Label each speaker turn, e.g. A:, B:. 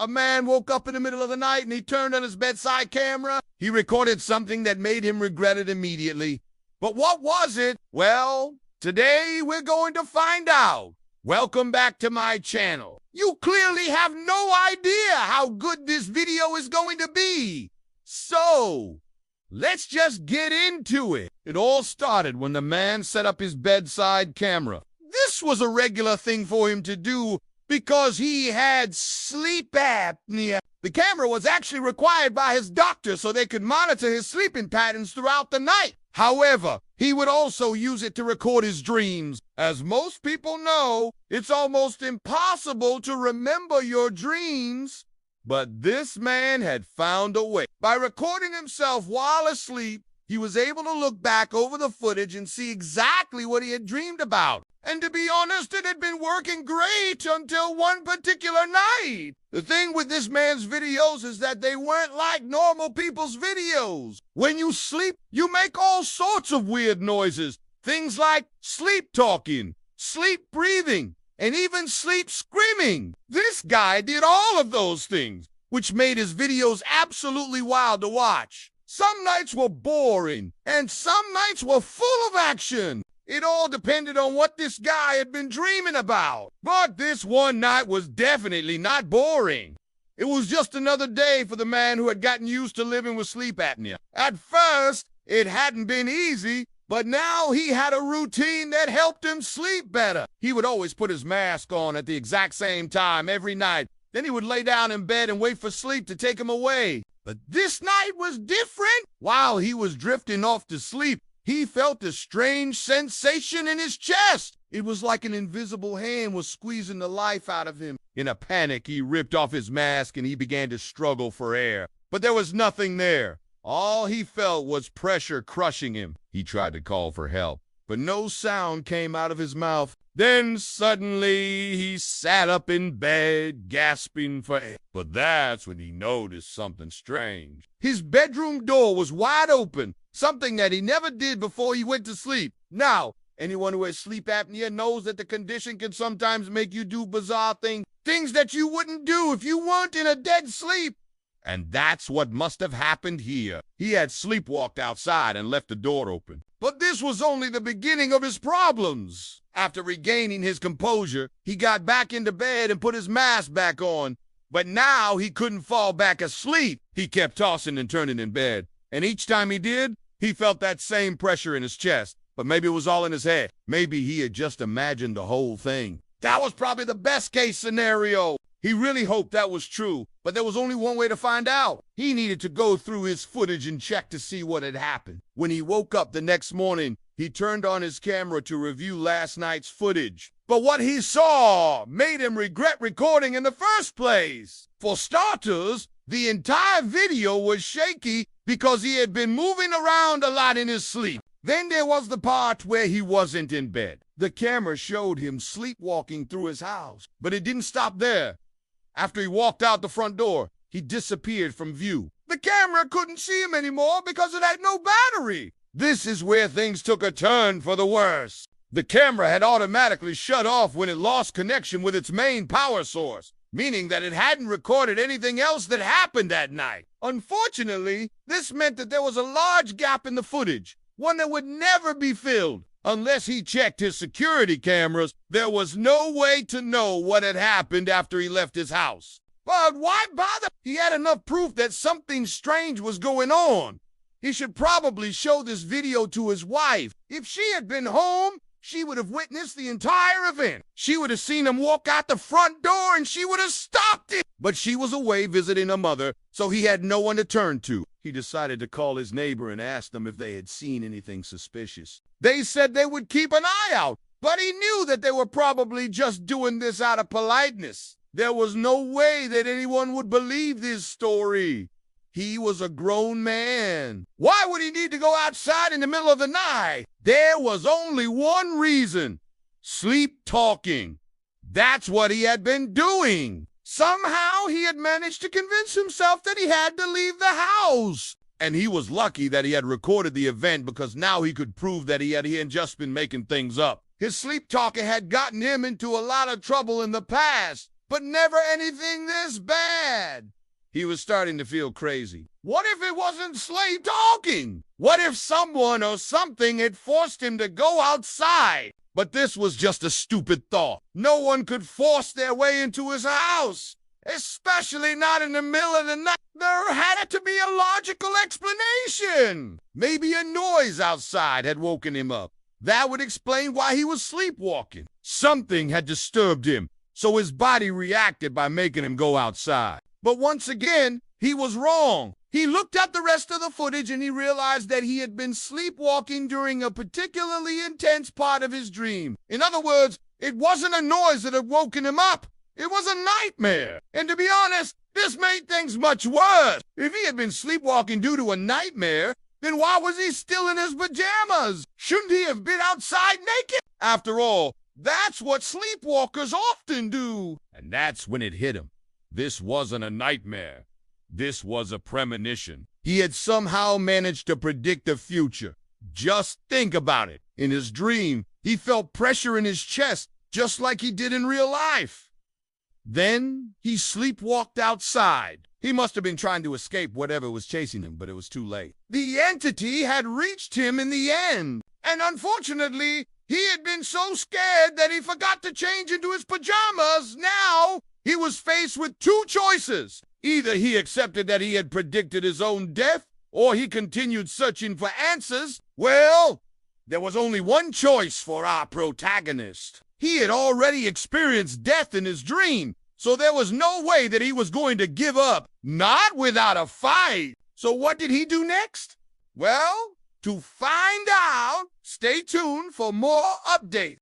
A: A man woke up in the middle of the night and he turned on his bedside camera. He recorded something that made him regret it immediately. But what was it? Well, today we're going to find out. Welcome back to my channel. You clearly have no idea how good this video is going to be. So, let's just get into it. It all started when the man set up his bedside camera. This was a regular thing for him to do because he had sleep apnea. The camera was actually required by his doctor so they could monitor his sleeping patterns throughout the night. However, he would also use it to record his dreams. As most people know, it's almost impossible to remember your dreams. But this man had found a way. By recording himself while asleep, he was able to look back over the footage and see exactly what he had dreamed about. And to be honest, it had been working great until one particular night. The thing with this man's videos is that they weren't like normal people's videos. When you sleep, you make all sorts of weird noises. Things like sleep talking, sleep breathing, and even sleep screaming. This guy did all of those things, which made his videos absolutely wild to watch. Some nights were boring, and some nights were full of action. It all depended on what this guy had been dreaming about. But this one night was definitely not boring. It was just another day for the man who had gotten used to living with sleep apnea. At first, it hadn't been easy, but now he had a routine that helped him sleep better. He would always put his mask on at the exact same time every night. Then he would lay down in bed and wait for sleep to take him away. But this night was different. While he was drifting off to sleep, he felt a strange sensation in his chest. It was like an invisible hand was squeezing the life out of him. In a panic, he ripped off his mask and he began to struggle for air. But there was nothing there. All he felt was pressure crushing him. He tried to call for help, but no sound came out of his mouth. Then suddenly he sat up in bed, gasping for air. But that's when he noticed something strange. His bedroom door was wide open, something that he never did before he went to sleep. Now, anyone who has sleep apnea knows that the condition can sometimes make you do bizarre things that you wouldn't do if you weren't in a dead sleep. And that's what must have happened here. He had sleepwalked outside and left the door open. But this was only the beginning of his problems. After regaining his composure, he got back into bed and put his mask back on. But now he couldn't fall back asleep. He kept tossing and turning in bed. And each time he did, he felt that same pressure in his chest. But maybe it was all in his head. Maybe he had just imagined the whole thing. That was probably the best case scenario. He really hoped that was true, but there was only one way to find out. He needed to go through his footage and check to see what had happened. When he woke up the next morning, he turned on his camera to review last night's footage. But what he saw made him regret recording in the first place. For starters, the entire video was shaky because he had been moving around a lot in his sleep. Then there was the part where he wasn't in bed. The camera showed him sleepwalking through his house, but it didn't stop there. After he walked out the front door, he disappeared from view. The camera couldn't see him anymore because it had no battery. This is where things took a turn for the worse. The camera had automatically shut off when it lost connection with its main power source, meaning that it hadn't recorded anything else that happened that night. Unfortunately, this meant that there was a large gap in the footage, one that would never be filled. Unless he checked his security cameras, there was no way to know what had happened after he left his house. But why bother? He had enough proof that something strange was going on. He should probably show this video to his wife. If she had been home, she would have witnessed the entire event. She would have seen him walk out the front door and she would have stopped it. But she was away visiting her mother, so he had no one to turn to. He decided to call his neighbor and ask them if they had seen anything suspicious. They said they would keep an eye out, but he knew that they were probably just doing this out of politeness. There was no way that anyone would believe this story. He was a grown man. Why would he need to go outside in the middle of the night? There was only one reason: sleep talking. That's what he had been doing. Somehow he had managed to convince himself that he had to leave the house. And he was lucky that he had recorded the event because now he could prove that he hadn't just been making things up. His sleep talking had gotten him into a lot of trouble in the past. but never anything this bad. He was starting to feel crazy. What if it wasn't Slade talking? What if someone or something had forced him to go outside? But this was just a stupid thought. No one could force their way into his house, especially not in the middle of the night. There had to be a logical explanation. Maybe a noise outside had woken him up. That would explain why he was sleepwalking. Something had disturbed him, so his body reacted by making him go outside. But once again, he was wrong. He looked at the rest of the footage and he realized that he had been sleepwalking during a particularly intense part of his dream. In other words, it wasn't a noise that had woken him up. It was a nightmare. And to be honest, this made things much worse. If he had been sleepwalking due to a nightmare, then why was he still in his pajamas? Shouldn't he have been outside naked? After all, that's what sleepwalkers often do. And that's when it hit him. This wasn't a nightmare. This was a premonition. He had somehow managed to predict the future. Just think about it. In his dream, he felt pressure in his chest, just like he did in real life. Then he sleepwalked outside. He must have been trying to escape whatever was chasing him, but it was too late. The entity had reached him in the end. And unfortunately, he had been so scared that he forgot to change into his pajamas. Now, he was faced with two choices. Either he accepted that he had predicted his own death, or he continued searching for answers. Well, there was only one choice for our protagonist. He had already experienced death in his dream, so there was no way that he was going to give up, not without a fight. So what did he do next? Well, to find out, stay tuned for more updates.